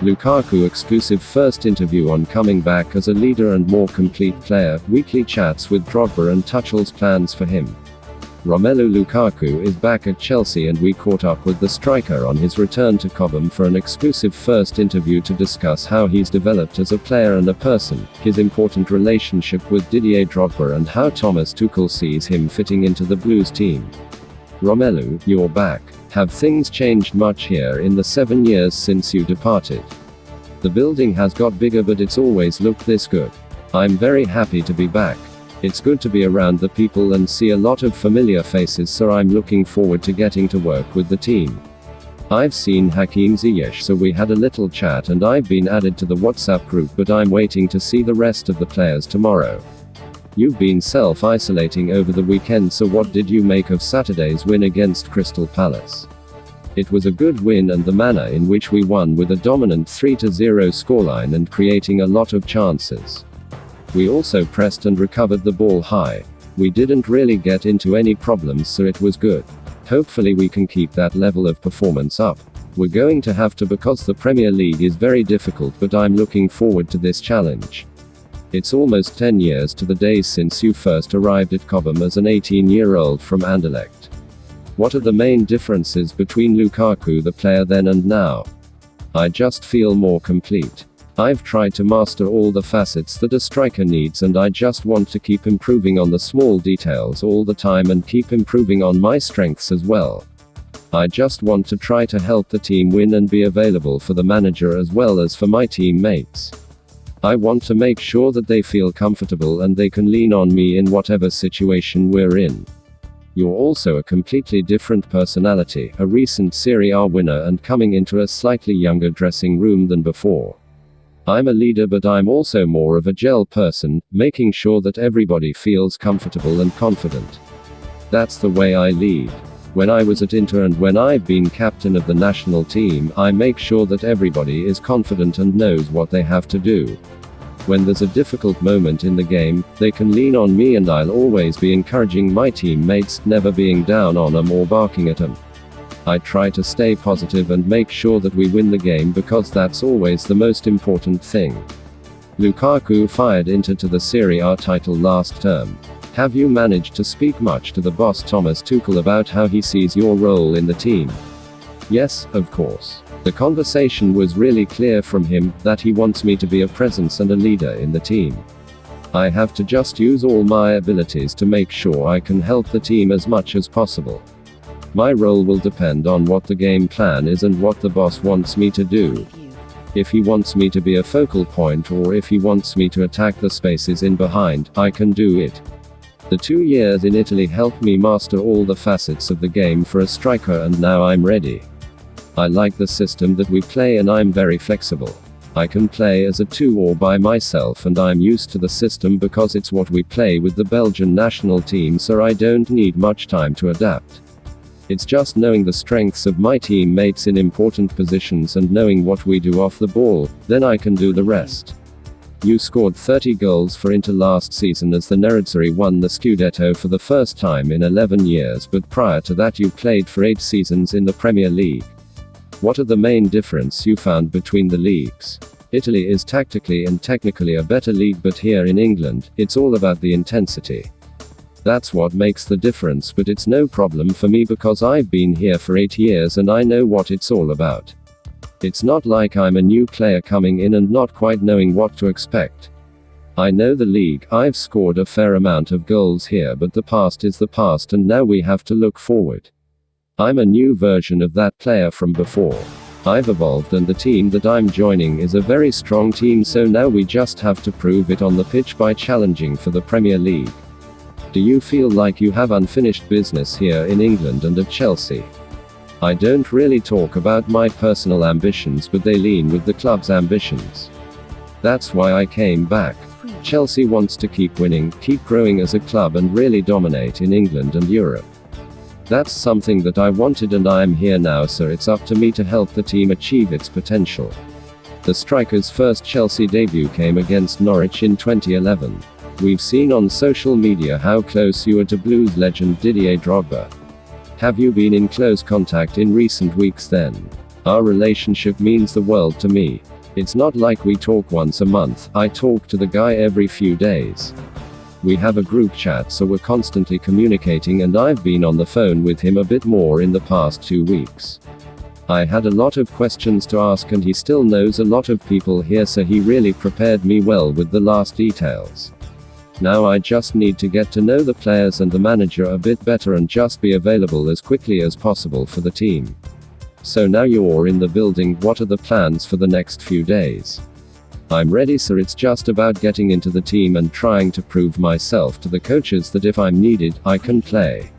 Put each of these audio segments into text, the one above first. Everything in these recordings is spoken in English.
Lukaku exclusive first interview on coming back as a leader and more complete player, weekly chats with Drogba and Tuchel's plans for him. Romelu Lukaku is back at Chelsea and we caught up with the striker on his return to Cobham for an exclusive first interview to discuss how he's developed as a player and a person, his important relationship with Didier Drogba and how Thomas Tuchel sees him fitting into the Blues team. Romelu, you're back. Have things changed much here in the 7 years since you departed? The building has got bigger but it's always looked this good. I'm very happy to be back. It's good to be around the people and see a lot of familiar faces, so I'm looking forward to getting to work with the team. I've seen Hakim Ziyech, so we had a little chat and I've been added to the WhatsApp group, but I'm waiting to see the rest of the players tomorrow. You've been self-isolating over the weekend, so what did you make of Saturday's win against Crystal Palace? It was a good win, and the manner in which we won with a dominant 3-0 scoreline and creating a lot of chances. We also pressed and recovered the ball high. We didn't really get into any problems, so it was good. Hopefully we can keep that level of performance up. We're going to have to, because the Premier League is very difficult, but I'm looking forward to this challenge. It's almost 10 years to the days since you first arrived at Cobham as an 18-year-old from Anderlecht. What are the main differences between Lukaku the player then and now? I just feel more complete. I've tried to master all the facets that a striker needs, and I just want to keep improving on the small details all the time and keep improving on my strengths as well. I just want to try to help the team win and be available for the manager as well as for my teammates. I want to make sure that they feel comfortable and they can lean on me in whatever situation we're in. You're also a completely different personality, a recent Serie A winner and coming into a slightly younger dressing room than before. I'm a leader, but I'm also more of a gel person, making sure that everybody feels comfortable and confident. That's the way I lead. When I was at Inter and when I've been captain of the national team, I make sure that everybody is confident and knows what they have to do. When there's a difficult moment in the game, they can lean on me, and I'll always be encouraging my teammates, never being down on them or barking at them. I try to stay positive and make sure that we win the game, because that's always the most important thing. Lukaku fired Inter to the Serie A title last term. Have you managed to speak much to the boss Thomas Tuchel about how he sees your role in the team? Yes, of course. The conversation was really clear from him, that he wants me to be a presence and a leader in the team. I have to just use all my abilities to make sure I can help the team as much as possible. My role will depend on what the game plan is and what the boss wants me to do. If he wants me to be a focal point, or if he wants me to attack the spaces in behind, I can do it. The 2 years in Italy helped me master all the facets of the game for a striker, and now I'm ready. I like the system that we play and I'm very flexible. I can play as a 2 or by myself, and I'm used to the system because it's what we play with the Belgian national team, so I don't need much time to adapt. It's just knowing the strengths of my teammates in important positions and knowing what we do off the ball, then I can do the rest. You scored 30 goals for Inter last season as the Nerazzurri won the Scudetto for the first time in 11 years, but prior to that you played for 8 seasons in the Premier League. What are the main difference you found between the leagues? Italy is tactically and technically a better league, but here in England, it's all about the intensity. That's what makes the difference, but it's no problem for me because I've been here for 8 years and I know what it's all about. It's not like I'm a new player coming in and not quite knowing what to expect. I know the league, I've scored a fair amount of goals here, but the past is the past and now we have to look forward. I'm a new version of that player from before. I've evolved and the team that I'm joining is a very strong team, so now we just have to prove it on the pitch by challenging for the Premier League. Do you feel like you have unfinished business here in England and at Chelsea? I don't really talk about my personal ambitions, but they lean with the club's ambitions. That's why I came back. Chelsea wants to keep winning, keep growing as a club and really dominate in England and Europe. That's something that I wanted and I am here now, so it's up to me to help the team achieve its potential. The striker's first Chelsea debut came against Norwich in 2011. We've seen on social media how close you are to Blues legend Didier Drogba. Have you been in close contact in recent weeks then? Our relationship means the world to me. It's not like we talk once a month, I talk to the guy every few days. We have a group chat, so we're constantly communicating, and I've been on the phone with him a bit more in the past 2 weeks. I had a lot of questions to ask, and he still knows a lot of people here, so he really prepared me well with the last details. Now I just need to get to know the players and the manager a bit better and just be available as quickly as possible for the team. So now you're in the building, what are the plans for the next few days? I'm ready, sir. It's just about getting into the team and trying to prove myself to the coaches that if I'm needed, I can play.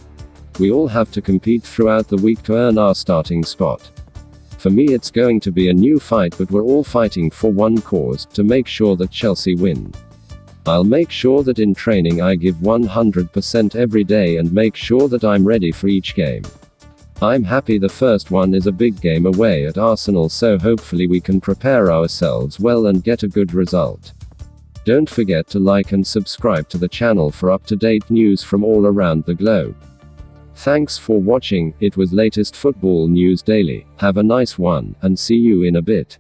We all have to compete throughout the week to earn our starting spot. For me, it's going to be a new fight, but we're all fighting for one cause, to make sure that Chelsea win. I'll make sure that in training I give 100% every day and make sure that I'm ready for each game. I'm happy the first one is a big game away at Arsenal, so hopefully we can prepare ourselves well and get a good result. Don't forget to like and subscribe to the channel for up-to-date news from all around the globe. Thanks for watching. It was latest football news daily. Have a nice one, and see you in a bit.